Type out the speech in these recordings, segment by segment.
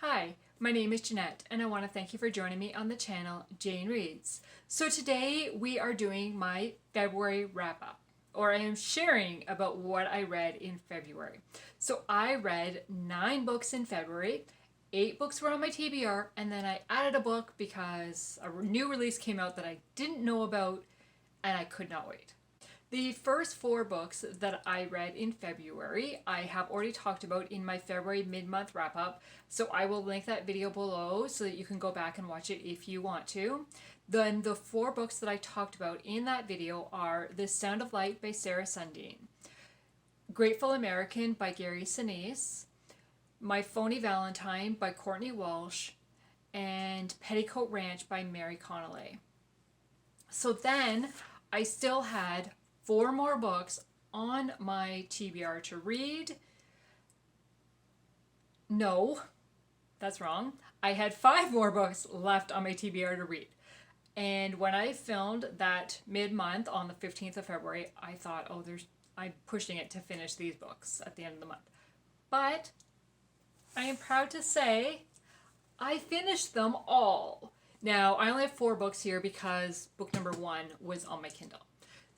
Hi, my name is Jeanette, and I want to thank you for joining me on the channel Jane Reads. So today we are doing my February wrap-up, or I am sharing about what I read in February. So I read 9 books in February, 8 books were on my TBR, and then I added a book because a new release came out that I didn't know about, and I could not wait. The first 4 books that I read in February, I have already talked about in my February mid-month wrap-up, so I will link that video below so that you can go back and watch it if you want to. Then the 4 books that I talked about in that video are The Sound of Light by Sarah Sundin, Grateful American by Gary Sinise, My Phony Valentine by Courtney Walsh, and Petticoat Ranch by Mary Connolly. So then I still had 4 more books on my TBR to read. No, that's wrong. I had 5 more books left on my TBR to read. And when I filmed that mid-month on the 15th of February, I thought, I'm pushing it to finish these books at the end of the month. But I am proud to say I finished them all. Now, I only have 4 books here because book number 1 was on my Kindle.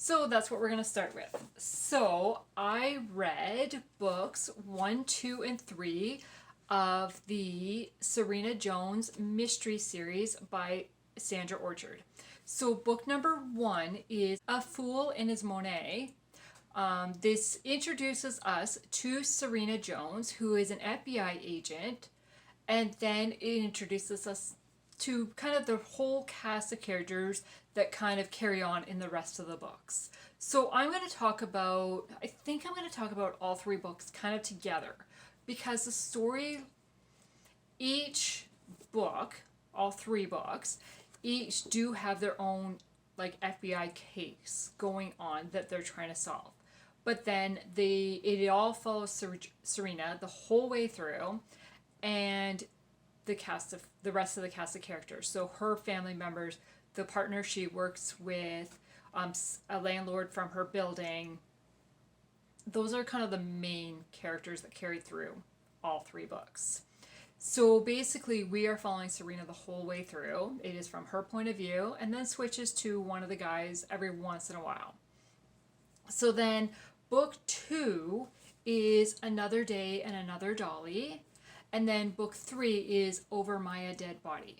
So that's what we're going to start with. So I read books 1, 2, and 3 of the Serena Jones mystery series by Sandra Orchard. So book number 1 is A Fool and His Monet. This introduces us to Serena Jones, who is an FBI agent, and then it introduces us to kind of the whole cast of characters that kind of carry on in the rest of the books. So I think I'm going to talk about all 3 books kind of together, because the story, each book, all 3 books, each do have their own like FBI case going on that they're trying to solve. But then it all follows Serena the whole way through, and the rest of the cast of characters. So her family members, the partner she works with, a landlord from her building. Those are kind of the main characters that carry through all 3 books. So basically we are following Serena the whole way through. It is from her point of view, and then switches to one of the guys every once in a while. So then book 2 is Another Day and Another Dolly. And then book 3 is Over My Dead Body.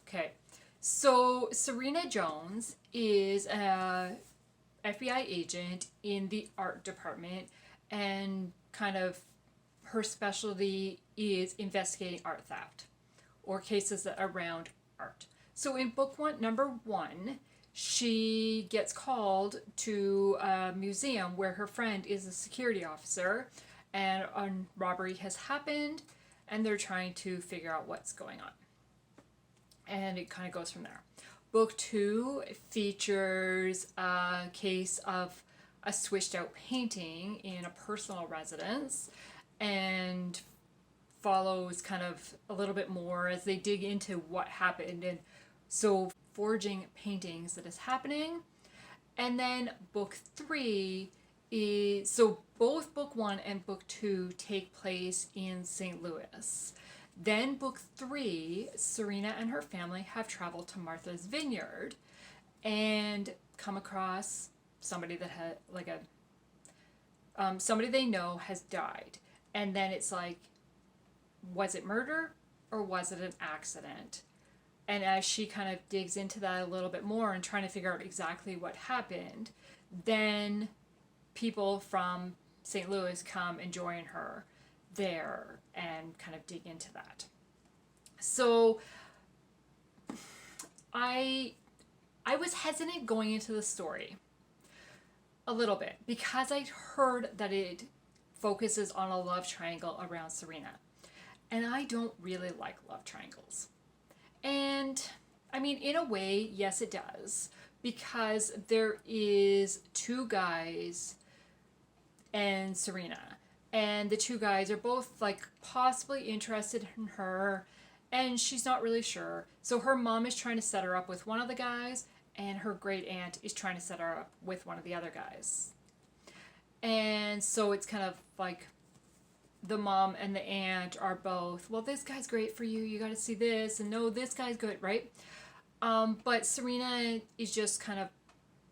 Okay, so Serena Jones is a FBI agent in the art department, and kind of her specialty is investigating art theft or cases that around art. So in book 1, number 1, she gets called to a museum where her friend is a security officer, and a robbery has happened, and they're trying to figure out what's going on. And it kind of goes from there. Book 2 features a case of a switched out painting in a personal residence, and follows kind of a little bit more as they dig into what happened, and so forging paintings that is happening. And then book 3 is, so both book 1 and book 2 take place in St. Louis. Then book 3, Serena and her family have traveled to Martha's Vineyard and come across somebody that had somebody they know has died. And then it's like, was it murder or was it an accident? And as she kind of digs into that a little bit more and trying to figure out exactly what happened, then people from St. Louis come and join her there and kind of dig into that. So I was hesitant going into the story a little bit because I'd heard that it focuses on a love triangle around Serena. And I don't really like love triangles. And I mean, in a way, yes, it does, because there is 2 guys and Serena, and the 2 guys are both like possibly interested in her, and she's not really sure. So her mom is trying to set her up with one of the guys, and her great aunt is trying to set her up with one of the other guys. And so it's kind of like the mom and the aunt are both, well, this guy's great for you, you got to see this, and no, this guy's good, right? But Serena is just kind of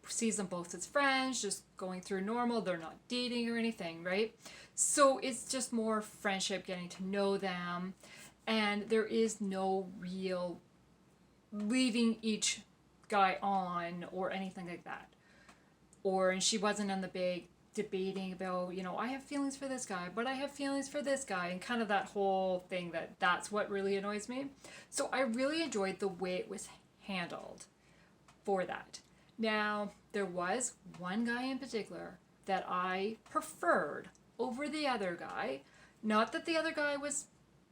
sees them both as friends, just going through normal. They're not dating or anything, right? So it's just more friendship, getting to know them, and there is no real leaving each guy on or anything like that. And she wasn't on the big debating about, I have feelings for this guy, but I have feelings for this guy, and kind of that whole thing that's what really annoys me. So I really enjoyed the way it was handled for that. Now, there was one guy in particular that I preferred over the other guy. Not that the other guy was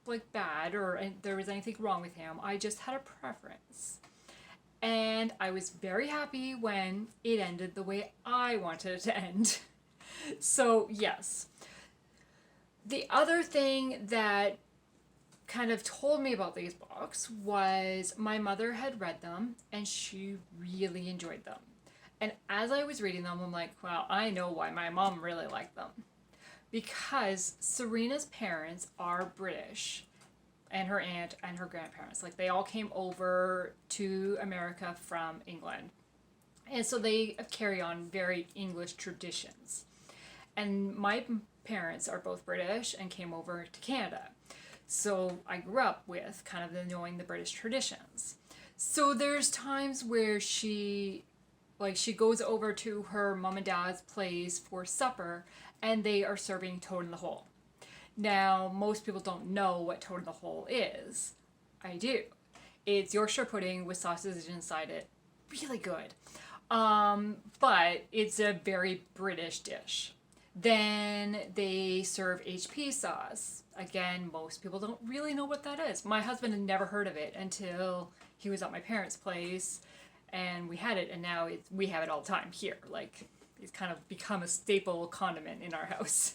like bad or there was anything wrong with him. I just had a preference. And I was very happy when it ended the way I wanted it to end. So, yes. The other thing that kind of told me about these books was my mother had read them and she really enjoyed them. And as I was reading them, I'm like, wow, I know why my mom really liked them. Because Serena's parents are British, and her aunt and her grandparents. Like, they all came over to America from England. And so they carry on very English traditions. And my parents are both British and came over to Canada. So I grew up with kind of knowing the British traditions. So there's times where she goes over to her mom and dad's place for supper and they are serving toad in the hole. Now, most people don't know what toad in the hole is. I do. It's Yorkshire pudding with sausage inside it. Really good. But it's a very British dish. Then they serve HP sauce. Again, most people don't really know what that is. My husband had never heard of it until he was at my parents' place and we had it, and now we have it all the time here. Like, it's kind of become a staple condiment in our house.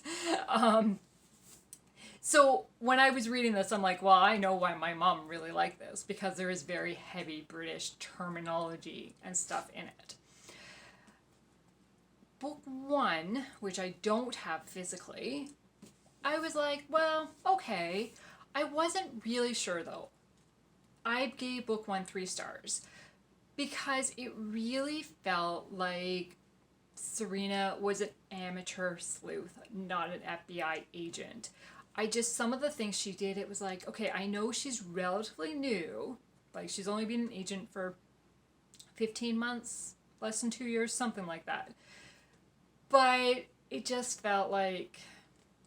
So when I was reading this, I'm like, well, I know why my mom really liked this, because there is very heavy British terminology and stuff in it. Book 1, which I don't have physically, I was like, well, okay. I wasn't really sure, though. I gave book 1 3 stars because it really felt like Serena was an amateur sleuth, not an FBI agent. Some of the things she did, it was like, okay, I know she's relatively new. Like, she's only been an agent for 15 months, less than 2 years, something like that. But it just felt like,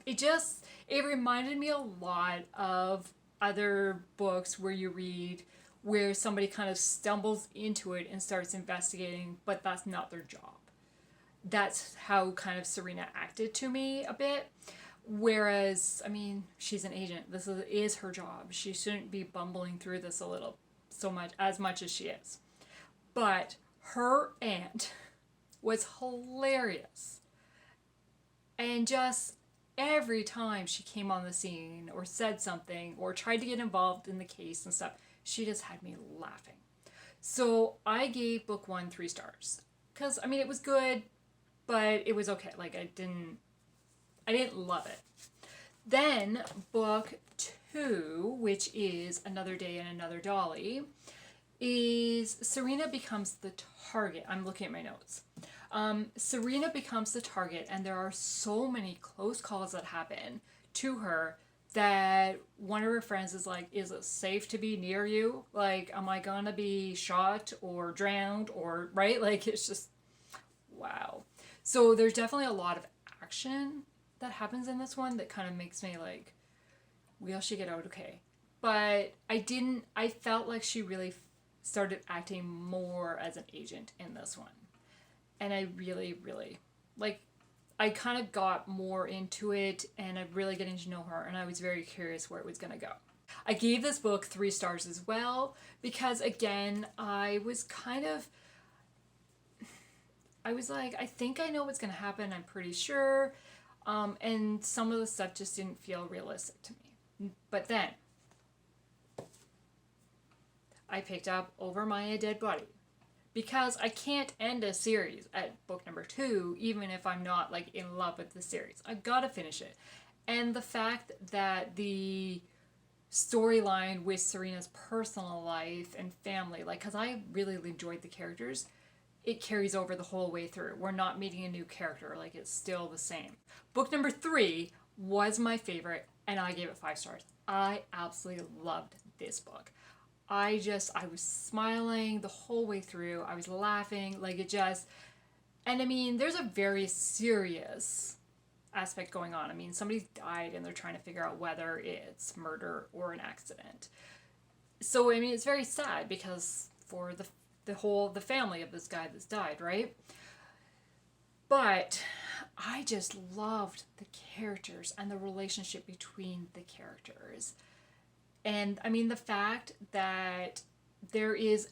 it reminded me a lot of other books where you read where somebody kind of stumbles into it and starts investigating, but that's not their job. That's how kind of Serena acted to me a bit. Whereas, I mean, she's an agent. This is her job. She shouldn't be bumbling through this as much as she is. But her aunt was hilarious. And just every time she came on the scene or said something or tried to get involved in the case and stuff, she just had me laughing. So I gave book 1 3 stars. Because, I mean, it was good, but it was okay. Like, I didn't love it. Then book 2, which is Another Day and Another Dolly, is Serena becomes the target. I'm looking at my notes. Serena becomes the target, and there are so many close calls that happen to her that one of her friends is like, is it safe to be near you? Like, am I gonna be shot or drowned or, right? Like, it's just, wow. So there's definitely a lot of action that happens in this one that kind of makes me like, will she get out okay? But I felt like she really started acting more as an agent in this one. And I really, really, I kind of got more into it and I'm really getting to know her, and I was very curious where it was going to go. I gave this book 3 stars as well because, again, I was like, I think I know what's going to happen. I'm pretty sure. And some of the stuff just didn't feel realistic to me. But then I picked up Over My Dead Body because I can't end a series at book number 2, even if I'm not like in love with the series. I gotta finish it. And the fact that the storyline with Serena's personal life and family, like, because I really enjoyed the characters, it carries over the whole way through. We're not meeting a new character, like, it's still the same. Book number 3 was my favorite, and I gave it 5 stars. I absolutely loved this book. I was smiling the whole way through. I was laughing, like, it just, and I mean, there's a very serious aspect going on. I mean, somebody died and they're trying to figure out whether it's murder or an accident. So, I mean, it's very sad because for the family of this guy that's died, right? But I just loved the characters and the relationship between the characters. And I mean, the fact that there is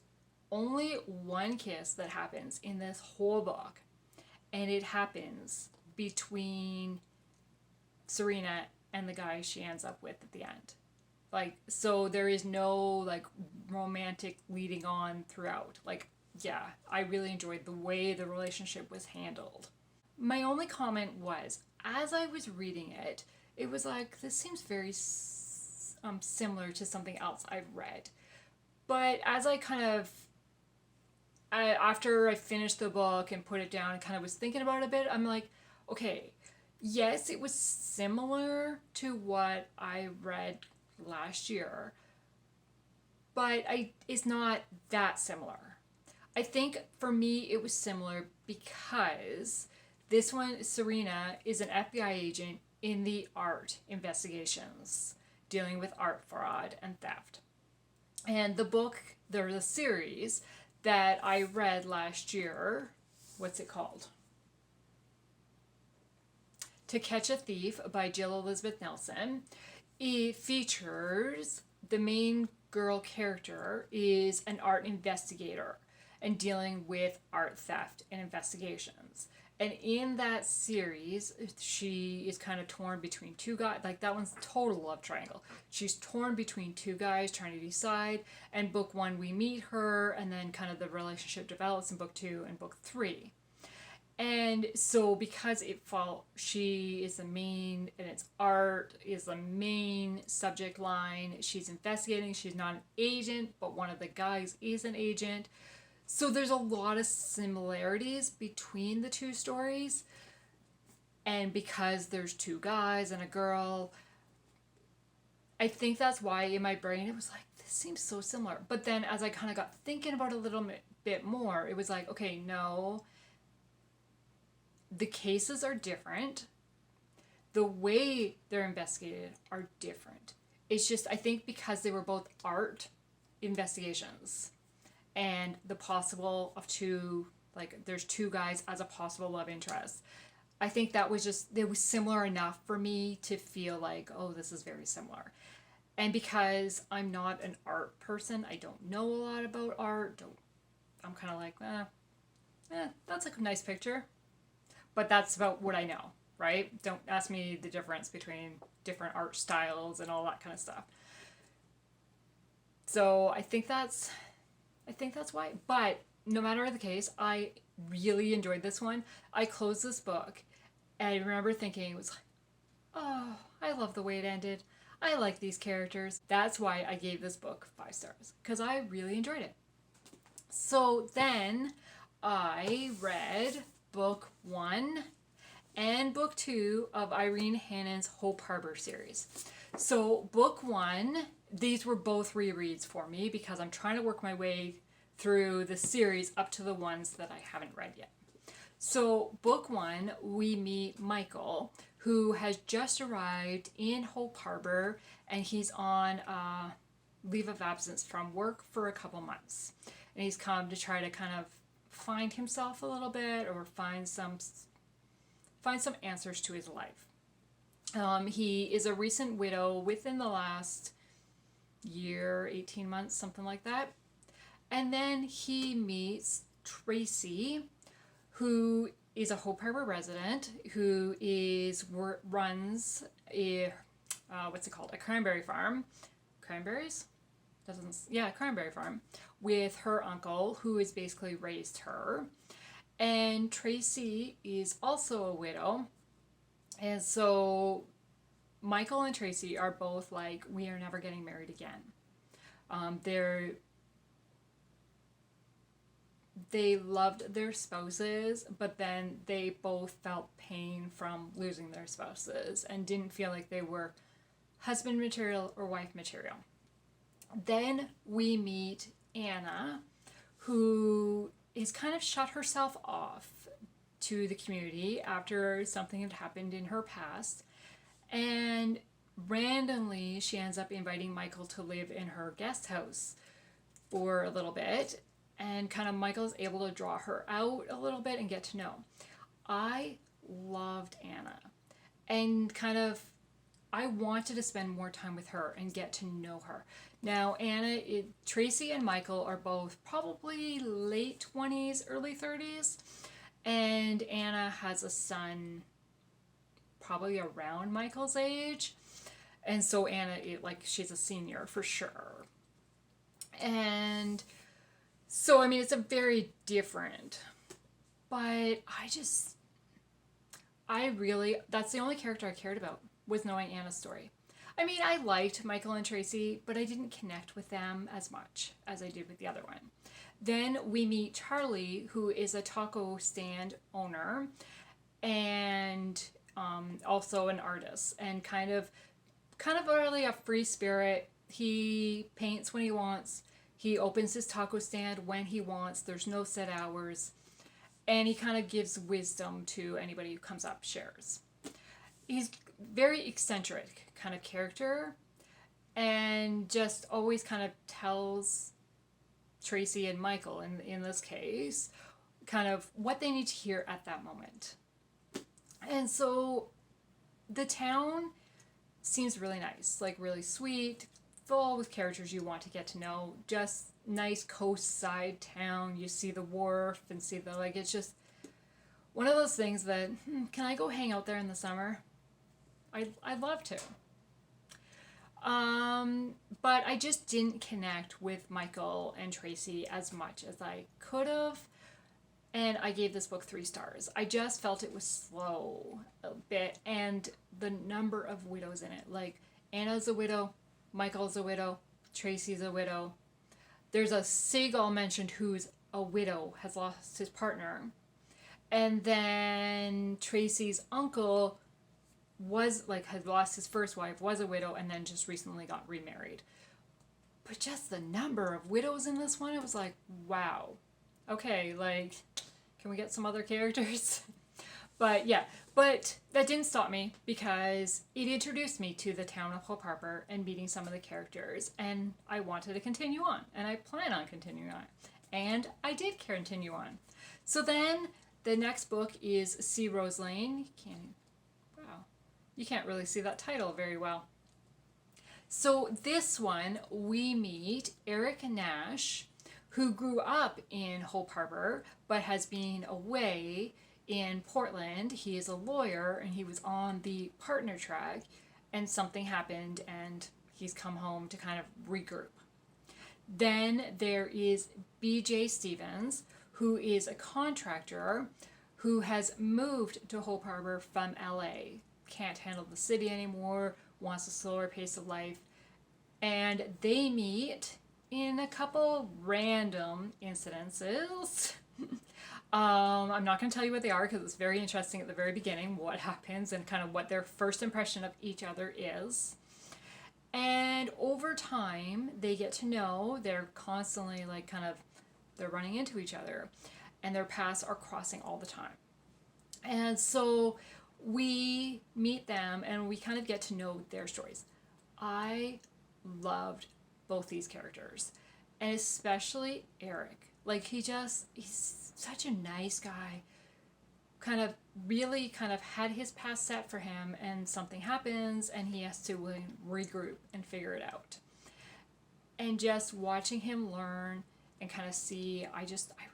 only one kiss that happens in this whole book, and it happens between Serena and the guy she ends up with at the end. Like, so there is no, like, romantic leading on throughout. Like, yeah, I really enjoyed the way the relationship was handled. My only comment was, as I was reading it, it was like, this seems very similar to something else I've read. But as I kind of, after I finished the book and put it down and kind of was thinking about it a bit, I'm like, okay, yes, it was similar to what I read last year, but it's not that similar. I think for me it was similar because this one, Serena, is an FBI agent in the art investigations, dealing with art fraud and theft. And the book, there's a series that I read last year. What's it called? To Catch a Thief by Jill Elizabeth Nelson. It features the main girl character is an art investigator and dealing with art theft and investigations. And in that series, she is kind of torn between two guys. Like, that one's total love triangle. She's torn between two guys trying to decide. And book 1, we meet her, and then kind of the relationship develops in book 2 and book 3. And so because she is the main, and it's art is the main subject line. She's investigating. She's not an agent, but one of the guys is an agent. So there's a lot of similarities between the two stories. And because there's two guys and a girl, I think that's why in my brain it was like, this seems so similar. But then as I kind of got thinking about it a little bit more, it was like, okay, no, the cases are different. The way they're investigated are different. It's just, I think because they were both art investigations, and the possible of two, like, there's two guys as a possible love interest. I think that was just, it was similar enough for me to feel like, oh, this is very similar. And because I'm not an art person, I don't know a lot about art. I'm kind of like, that's a nice picture. But that's about what I know, right? Don't ask me the difference between different art styles and all that kind of stuff. So I think that's why. But no matter the case, I really enjoyed this one. I closed this book, and I remember thinking, it was like, oh, I love the way it ended. I like these characters. That's why I gave this book 5 stars, because I really enjoyed it. So then I read book 1 and book 2 of Irene Hannon's Hope Harbor series. So book 1, these were both rereads for me because I'm trying to work my way through the series up to the ones that I haven't read yet. So book 1, we meet Michael, who has just arrived in Hope Harbor, and he's on leave of absence from work for a couple months. And he's come to try to kind of find himself a little bit, or find some answers to his life. He is a recent widow within the last year, 18 months, something like that. And then he meets Tracy, who is a Hope Harbor resident, who runs a what's it called? A cranberry farm. Cranberries? Cranberry farm, with her uncle, who has basically raised her. And Tracy is also a widow. And so Michael and Tracy are both like, we are never getting married again. They're they loved their spouses, but then they both felt pain from losing their spouses and didn't feel like they were husband material or wife material. Then we meet Anna, who is kind of shut herself off to the community after something had happened in her past. And randomly, she ends up inviting Michael to live in her guest house for a little bit. And kind of Michael is able to draw her out a little bit and get to know. I loved Anna. And kind of, I wanted to spend more time with her and get to know her. Now, Tracy and Michael are both probably late 20s, early 30s. And Anna has a son probably around Michael's age. And so Anna, she's a senior for sure. And so, I mean, it's a very different, but that's the only character I cared about, was knowing Anna's story. I mean, I liked Michael and Tracy, but I didn't connect with them as much as I did with the other one. Then we meet Charlie, who is a taco stand owner and also an artist, and kind of really a free spirit. He paints when he wants. He opens his taco stand when he wants. There's no set hours. And he kind of gives wisdom to anybody who comes up, shares. He's very eccentric kind of character, and just always kind of tells Tracy and Michael, in this case, kind of what they need to hear at that moment. And so the town seems really nice, like really sweet, full with characters you want to get to know. Just nice coastside town. You see the wharf and see it's just one of those things that, can I go hang out there in the summer? I'd love to. But I just didn't connect with Michael and Tracy as much as I could have. And I gave this book 3 stars. I just felt it was slow a bit. And the number of widows in it. Like, Anna's a widow. Michael's a widow. Tracy's a widow. There's a seagull mentioned who's a widow, has lost his partner. And then Tracy's uncle had lost his first wife, was a widow, and then just recently got remarried. But just the number of widows in this one, it was like, wow. Okay, can we get some other characters? But yeah, but that didn't stop me, because it introduced me to the town of Hope Harbor and meeting some of the characters, and I wanted to continue on, and I plan on continuing on. And I did continue on. So then the next book is See Rose Lane. You can't really see that title very well. So this one, we meet Eric Nash, who grew up in Hope Harbor, but has been away in Portland. He is a lawyer, and he was on the partner track, and something happened, and he's come home to kind of regroup. Then there is BJ Stevens, who is a contractor who has moved to Hope Harbor from LA. Can't handle the city anymore, wants a slower pace of life. And they meet in a couple random incidences. I'm not going to tell you what they are, because it's very interesting at the very beginning what happens and kind of what their first impression of each other is. And over time, they get to know. They're constantly they're running into each other, and their paths are crossing all the time. And so we meet them, and we kind of get to know their stories. I loved both these characters, and especially Eric. He's such a nice guy. Really had his past set for him, and something happens, and he has to regroup and figure it out. And just watching him learn and kind of see, I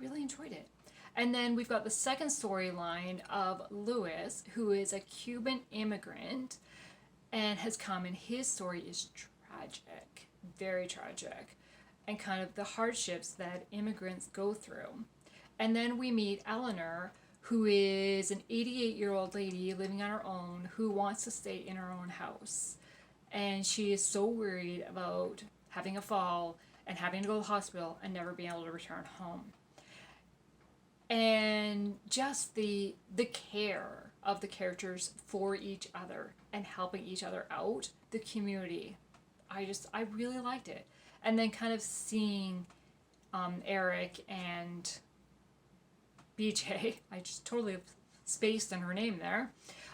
really enjoyed it. And then we've got the second storyline of Louis, who is a Cuban immigrant and has come, and his story is tragic, very tragic, and kind of the hardships that immigrants go through. And then we meet Eleanor, who is an 88-year-old lady living on her own who wants to stay in her own house. And she is so worried about having a fall and having to go to the hospital and never being able to return home. And just the care of the characters for each other and helping each other out, the community. I really liked it. And then kind of seeing Eric and BJ, I just totally spaced on her name there.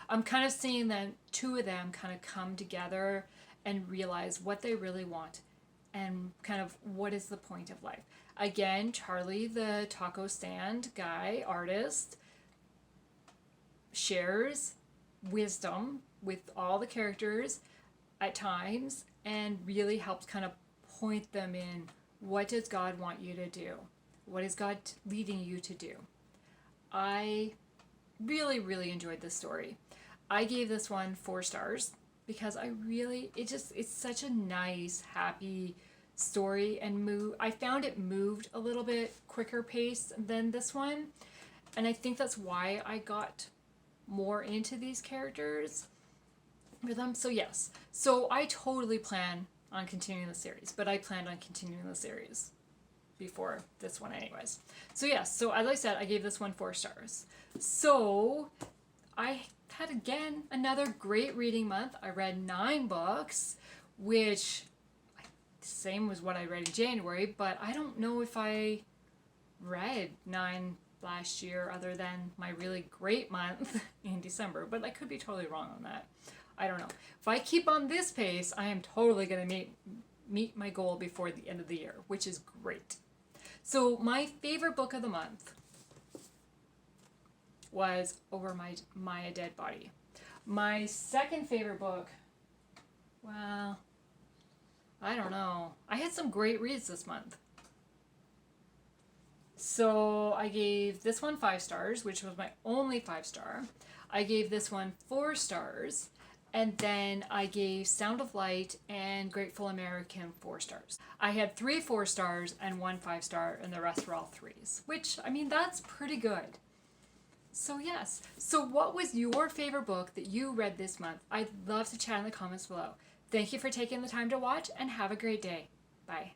I'm kind of seeing them, two of them kind of come together and realize what they really want and kind of what is the point of life. Again, Charlie, the taco stand guy, artist, shares wisdom with all the characters at times and really helps kind of point them in, what does God want you to do? What is God leading you to do? I really, really enjoyed this story. I gave this one 4 stars because it's such a nice, happy story, and I found it moved a little bit quicker pace than this one, and I think that's why I got more into these characters for them. So yes, so I totally plan on continuing the series, but I planned on continuing the series before this one anyways. So yes, so as I said, I gave this one 4 stars. So I had again another great reading month. I read 9 books, which same as what I read in January, but I don't know if I read 9 last year other than my really great month in December, but I could be totally wrong on that. I don't know. If I keep on this pace, I am totally going to meet my goal before the end of the year, which is great. So my favorite book of the month was Over My Dead Body. My second favorite book, well, I don't know. I had some great reads this month. So I gave this one 5 stars, which was my only 5 star. I gave this one 4 stars. And then I gave Sound of Light and Grateful American 4 stars. I had 3 4 stars and 1 5 star, and the rest were all 3s, which, I mean, that's pretty good. So yes. So what was your favorite book that you read this month? I'd love to chat in the comments below. Thank you for taking the time to watch, and have a great day. Bye.